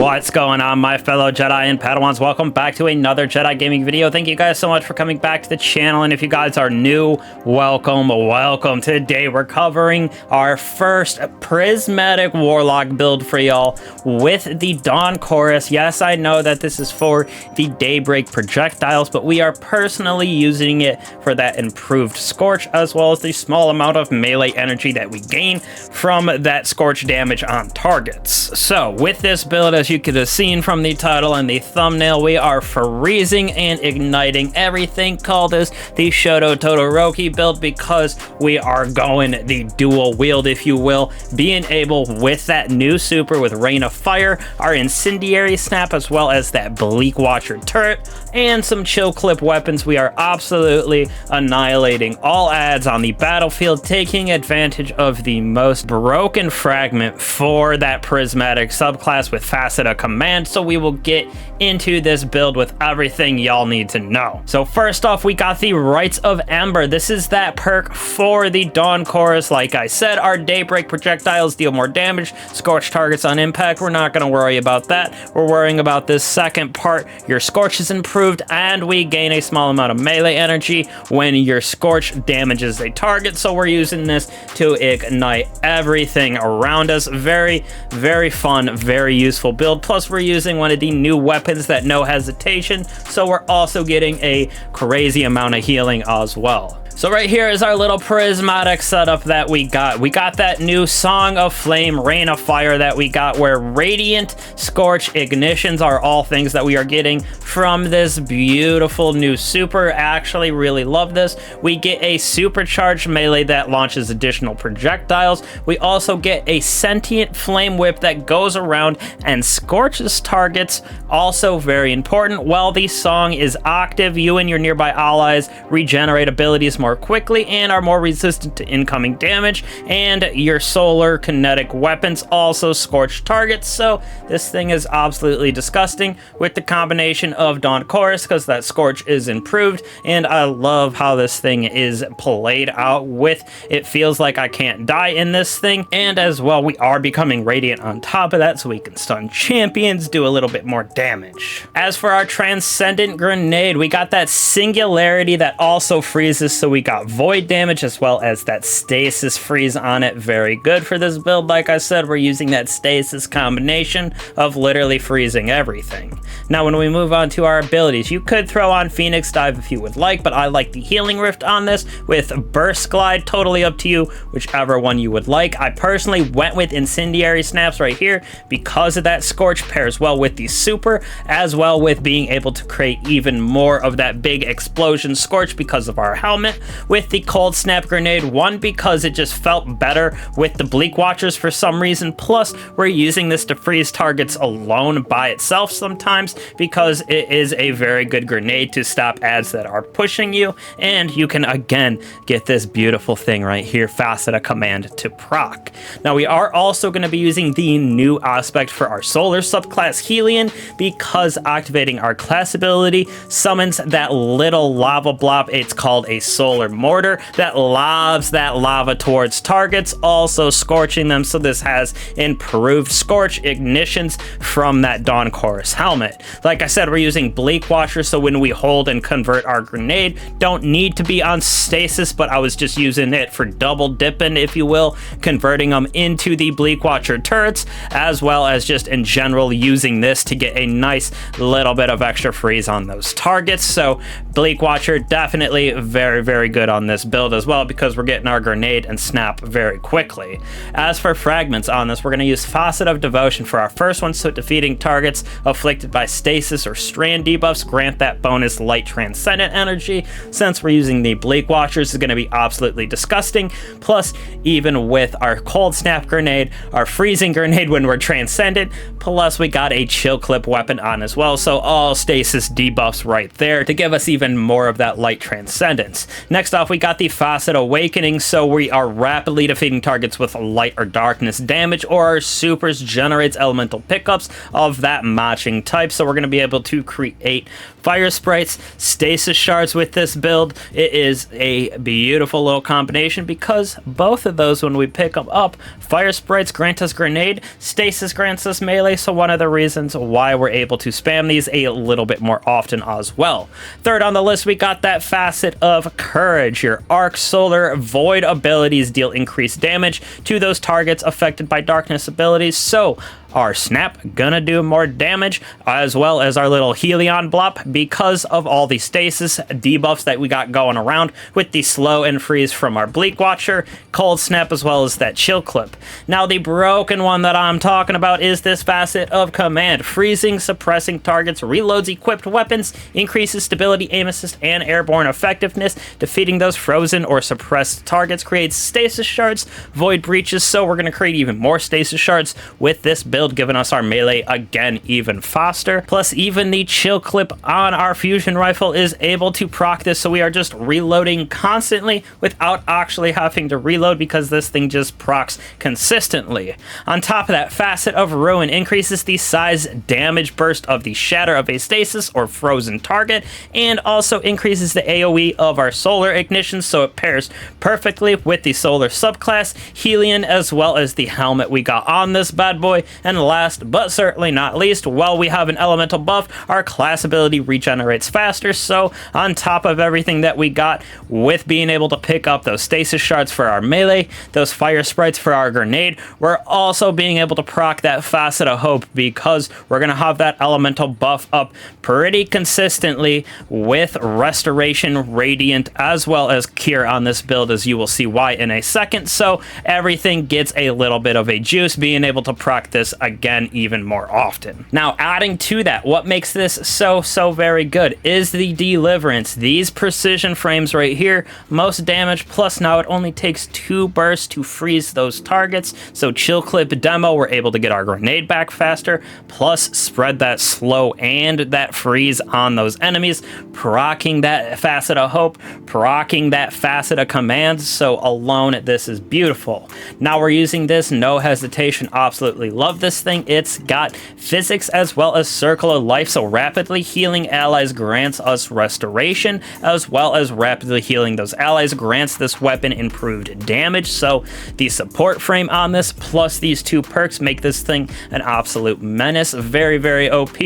What's going on, my fellow Jedi and Padawans? Welcome back to another Jedi gaming video. Thank you guys so much for coming back to the channel, and if you guys are new, welcome. Today we're covering our first Prismatic Warlock build for y'all with the Dawn Chorus. Yes, I know that this is for the Daybreak projectiles, but we are personally using it for that improved Scorch, as well as the small amount of melee energy that we gain from that Scorch damage on targets. So with this build, as you could have seen from the title and the thumbnail, we are freezing and igniting everything. Call this the Shoto Todoroki build because we are going the dual wield, if you will, being able with that new super with Rain of Fire, our Incendiary Snap, as well as that Bleak Watcher turret and some chill clip weapons. We are absolutely annihilating all adds on the battlefield, taking advantage of the most broken fragment for that Prismatic subclass with Facet of Command. So we will get into this build with everything y'all need to know. So first off, we got the Rites of Ember. This is that perk for the Dawn Chorus. Like I said, our Daybreak projectiles deal more damage, scorch targets on impact. We're not going to worry about that. We're worrying about this second part. Your Scorch is improved and we gain a small amount of melee energy when your Scorch damages a target. So we're using this to ignite everything around us. Very, very fun, very useful build. Plus we're using one of the new weapons that no hesitation, so we're also getting a crazy amount of healing as well. So right here is our little prismatic setup that we got. We got that new Song of Flame, Rain of Fire that we got, where Radiant, Scorch, Ignitions are all things that we are getting from this beautiful new super. Actually really love this. We get a supercharged melee that launches additional projectiles. We also get a sentient flame whip that goes around and scorches targets. Also very important. While the song is active, you and your nearby allies regenerate abilities more quickly and are more resistant to incoming damage, and your solar kinetic weapons also scorch targets. So this thing is absolutely disgusting with the combination of Dawn Chorus, because that Scorch is improved, and I love how this thing is played out with it. Feels like I can't die in this thing, and as well we are becoming Radiant on top of that, so we can stun champions, do a little bit more damage. As for our Transcendent Grenade, we got that Singularity that also freezes, so we got void damage as well as that stasis freeze on it. Very good for this build. Like I said, we're using that stasis combination of literally freezing everything. Now when we move on to our abilities, you could throw on Phoenix Dive if you would like, but I like the Healing Rift on this with Burst Glide. Totally up to you, whichever one you would like. I personally went with Incendiary Snaps right here because of that Scorch pairs well with the super, as well with being able to create even more of that big explosion Scorch because of our helmet. With the Cold Snap Grenade, one, because it just felt better with the Bleak Watchers for some reason, plus we're using this to freeze targets alone by itself sometimes because it is a very good grenade to stop adds that are pushing you, and you can again get this beautiful thing right here, Facet of Command to proc. Now we are also going to be using the new aspect for our solar subclass Helion, because activating our class ability summons that little lava blob. It's called a solar mortar that lobs that lava towards targets, also scorching them. So this has improved Scorch ignitions from that Dawn Chorus helmet. Like I said, we're using Bleak Watcher, so when we hold and convert our grenade, don't need to be on stasis, but I was just using it for double dipping, if you will, converting them into the Bleak Watcher turrets, as well as just in general using this to get a nice little bit of extra freeze on those targets. So Bleak Watcher definitely very good on this build as well, because we're getting our grenade and snap very quickly. As for fragments on this, we're going to use Facet of Devotion for our first one, so defeating targets afflicted by stasis or strand debuffs grant that bonus light transcendent energy. Since we're using the Bleak Watchers, is going to be absolutely disgusting. Plus, even with our Cold Snap Grenade, our Freezing Grenade when we're transcendent, plus we got a chill clip weapon on as well, so all stasis debuffs right there to give us even more of that light transcendence. Next off, we got the Facet Awakening, so we are rapidly defeating targets with light or darkness damage, or our supers generates elemental pickups of that matching type, so we're going to be able to create fire sprites, stasis shards with this build. It is a beautiful little combination because both of those, when we pick them up, fire sprites grant us grenade, stasis grants us melee, melee, so one of the reasons why we're able to spam these a little bit more often as well. Third on the list, we got that facet of Courage. Your Arc, Solar, Void abilities deal increased damage to those targets affected by darkness abilities, so our Snap gonna do more damage, as well as our little Helion Blop, because of all the stasis debuffs that we got going around with the slow and freeze from our Bleak Watcher, Cold Snap, as well as that Chill Clip. Now the broken one that I'm talking about is this facet of Command. Freezing, suppressing targets, reloads equipped weapons, increases stability, aim assist, and airborne effectiveness. Defeating those frozen or suppressed targets creates stasis shards, void breaches, so we're gonna create even more stasis shards with this build, giving us our melee again even faster. Plus, even the Chill Clip on our fusion rifle is able to proc this, so we are just reloading constantly without actually having to reload, because this thing just procs consistently. On top of that, facet of Ruin increases the size damage burst of the shatter of a stasis or frozen target, and also increases the AoE of our solar ignition, so it pairs perfectly with the solar subclass, Helion, as well as the helmet we got on this bad boy. And last but certainly not least, while we have an elemental buff, our class ability regenerates faster, so on top of everything that we got with being able to pick up those stasis shards for our melee, those fire sprites for our grenade, we're also being able to proc that facet of Hope, because we're going to have that elemental buff up pretty consistently with Restoration, Radiant, as well as Cure on this build, as you will see why in a second. So everything gets a little bit of a juice, being able to proc this again even more often. Now, adding to that, what makes this so very good is the deliverance. These precision frames right here, most damage, plus now it only takes 2 bursts to freeze those targets. So Chill Clip demo, we're able to get our grenade back faster, plus spread that slow and that freeze on those enemies, proccing that facet of Hope, proccing that facet of Command. So alone, this is beautiful. Now we're using this no hesitation. Absolutely love this thing. It's got physics as well as Circle of Life, so rapidly healing allies grants us restoration, as well as rapidly healing those allies grants this weapon improved damage. So the support frame on this plus these 2 perks make this thing an absolute menace. Very OP.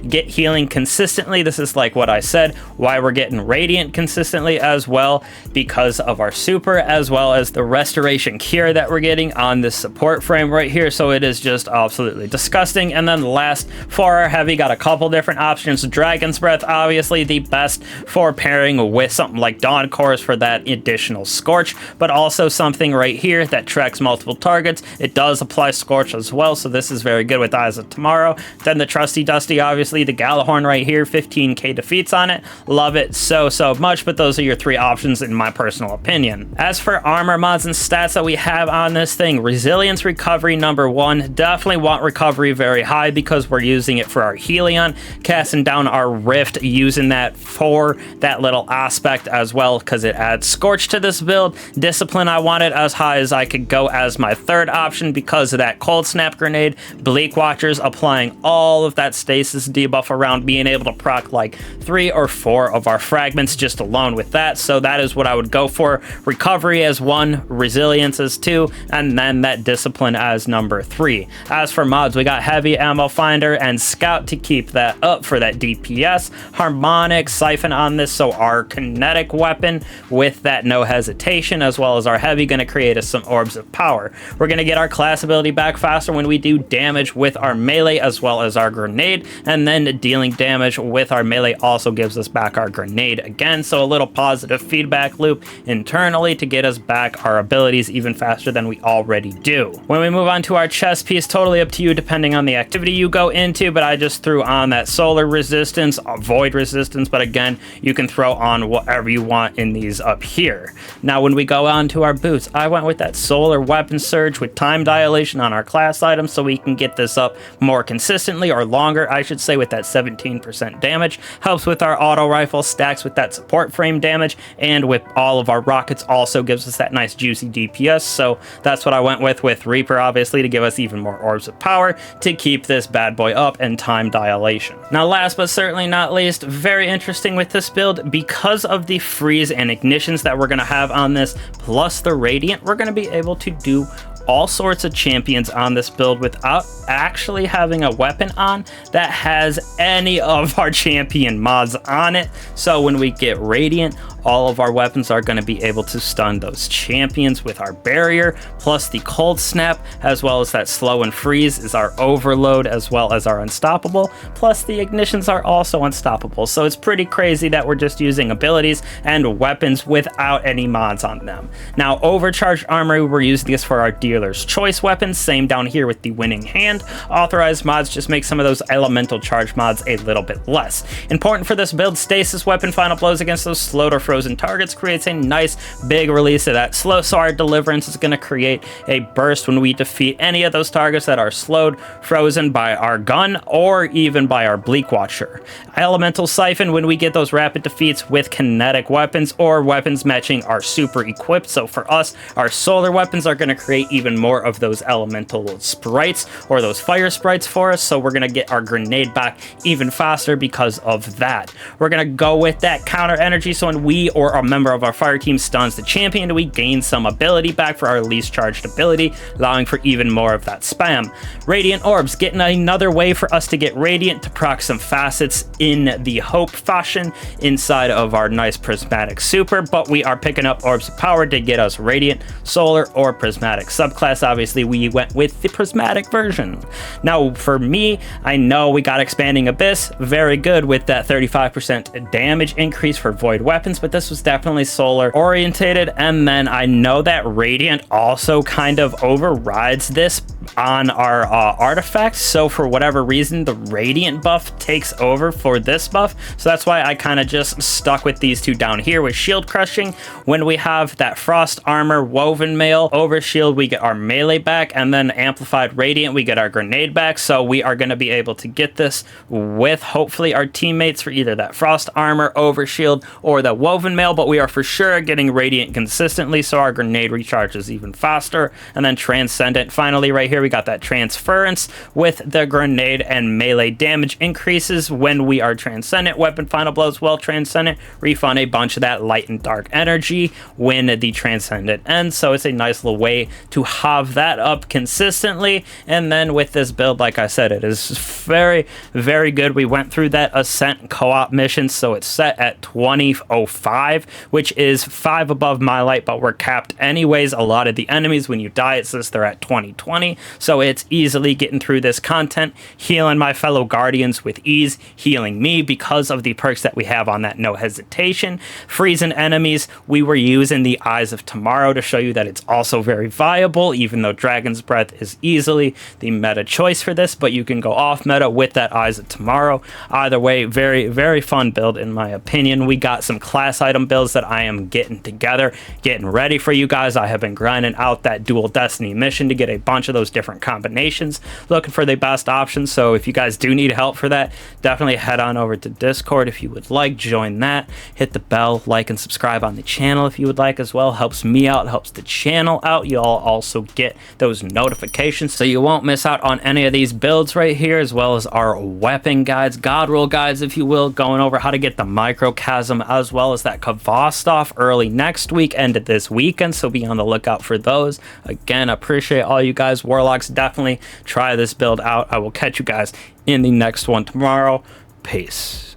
Get healing consistently. This is like what I said, why we're getting Radiant consistently as well, because of our super, as well as the Restoration Cure that we're getting on this support frame right here. So it is just absolutely disgusting. And then last, for our heavy, got a couple different options. Dragon's Breath, obviously the best for pairing with something like Dawn Chorus for that additional Scorch, but also something right here that tracks multiple targets. It does apply Scorch as well, so this is very good with Eyes of Tomorrow. Then the trusty dusty, obviously the Galahorn right here, 15k defeats on it. Love it so much, but those are your 3 options in my personal opinion. As for armor mods and stats that we have on this thing, Resilience Recovery number 1, definitely want recovery very high because we're using it for our Helion, casting down our Rift, using that for that little aspect as well, because it adds Scorch to this build. Discipline, I wanted as high as I could go as my 3rd option because of that Cold Snap grenade. Bleak Watchers, applying all of that stasis debuff around, being able to proc like 3 or 4 of our fragments just alone with that. So that is what I would go for. Recovery as 1, resilience as 2, and then that discipline as number 3. As for mods, we got heavy ammo finder and scout to keep that up for that DPS. Harmonic siphon on this, so our kinetic weapon with that no hesitation, as well as our heavy, gonna create us some orbs of power. We're gonna get our class ability back faster when we do damage with our melee as well as our grenade, and then dealing damage with our melee also gives us back our grenade again, so a little positive feedback loop internally to get us back our abilities even faster than we already do. When we move on to our chest piece, totally up to you depending on the activity you go into, but I just threw on that solar resistance, void resistance, but again, you can throw on whatever you want in these up here. Now when we go on to our boots, I went with that solar weapon surge with time dilation on our class items, so we can get this up more consistently, or longer I should say, with that 17% damage. Helps with our auto rifle, stacks with that support frame damage, and with all of our rockets also gives us that nice juicy DPS. So that's what I went with Reaper, obviously, to give us even more orbs of power to keep this bad boy up, and time dilation. Now last but certainly not least, very interesting with this build, because of the freeze and ignitions that we're going to have on this, plus the radiant, we're going to be able to do all sorts of champions on this build without actually having a weapon on that has any of our champion mods on it. So when we get Radiant, all of our weapons are going to be able to stun those champions with our barrier, plus the cold snap, as well as that slow and freeze is our overload, as well as our unstoppable, plus the ignitions are also unstoppable. So it's pretty crazy that we're just using abilities and weapons without any mods on them. Now, overcharged armor, we're using this for our dealer's choice weapons. Same down here with the winning hand. Authorized mods just make some of those elemental charge mods a little bit less. Important for this build, stasis weapon final blows against those slowed or frozen targets creates a nice big release of that slow, so our deliverance is going to create a burst when we defeat any of those targets that are slowed, frozen by our gun, or even by our Bleak Watcher. Elemental Siphon when we get those rapid defeats with kinetic weapons or weapons matching our super equipped. So for us, our solar weapons are going to create even more of those elemental sprites or those fire sprites for us, so we're going to get our grenade back even faster because of that. We're going to go with that counter energy, so when we or a member of our fire team stuns the champion, we gain some ability back for our least charged ability, allowing for even more of that spam. Radiant Orbs, getting another way for us to get Radiant to proc some facets in the Hope fashion inside of our nice Prismatic Super, but we are picking up Orbs of Power to get us Radiant, Solar, or Prismatic Subclass. Obviously, we went with the Prismatic version. Now, for me, I know we got Expanding Abyss, very good with that 35% damage increase for Void weapons, but this was definitely Solar orientated, and then I know that Radiant also kind of overrides this on our artifacts, so for whatever reason the Radiant buff takes over for this buff, so that's why I kind of just stuck with these two down here with Shield Crushing. When we have that Frost Armor, Woven Mail, over Shield, we get our melee back, and then Amplified Radiant, we get our grenade back, so we are going to be able to get this with hopefully our teammates for either that Frost Armor, over Shield, or the Woven Mail, but we are for sure getting Radiant consistently, so our grenade recharges even faster. And then Transcendent, finally right here, we got that Transference with the grenade and melee damage increases when we are Transcendent. Weapon final blows while Transcendent refund a bunch of that light and dark energy when the Transcendent ends, so it's a nice little way to have that up consistently. And then with this build, like I said, it is very, very good. We went through that Ascent co-op mission, so it's set at 2005, which is 5 above my light, but we're capped anyways. A lot of the enemies, when you die, it says they're at 2020, so it's easily getting through this content, healing my fellow guardians with ease, healing me because of the perks that we have on that No Hesitation. Freezing enemies, we were using the Eyes of Tomorrow to show you that it's also very viable, even though Dragon's Breath is easily the meta choice for this, but you can go off meta with that Eyes of Tomorrow. Either way, very, very fun build in my opinion. We got some class item builds that I am getting together, getting ready for you guys. I have been grinding out that dual destiny mission to get a bunch of those different combinations, looking for the best options. So if you guys do need help for that, definitely head on over to Discord if you would like, join that, hit the bell, like and subscribe on the channel if you would like as well. Helps me out, helps the channel out. You'll also get those notifications so you won't miss out on any of these builds right here, as well as our weapon guides, god roll guides if you will, going over how to get the Microchasm, as well as that Kvostov early next week, end of this weekend, so be on the lookout for those. Again, appreciate all you guys. Warlocks, definitely try this build out. I will catch you guys in the next one tomorrow. Peace.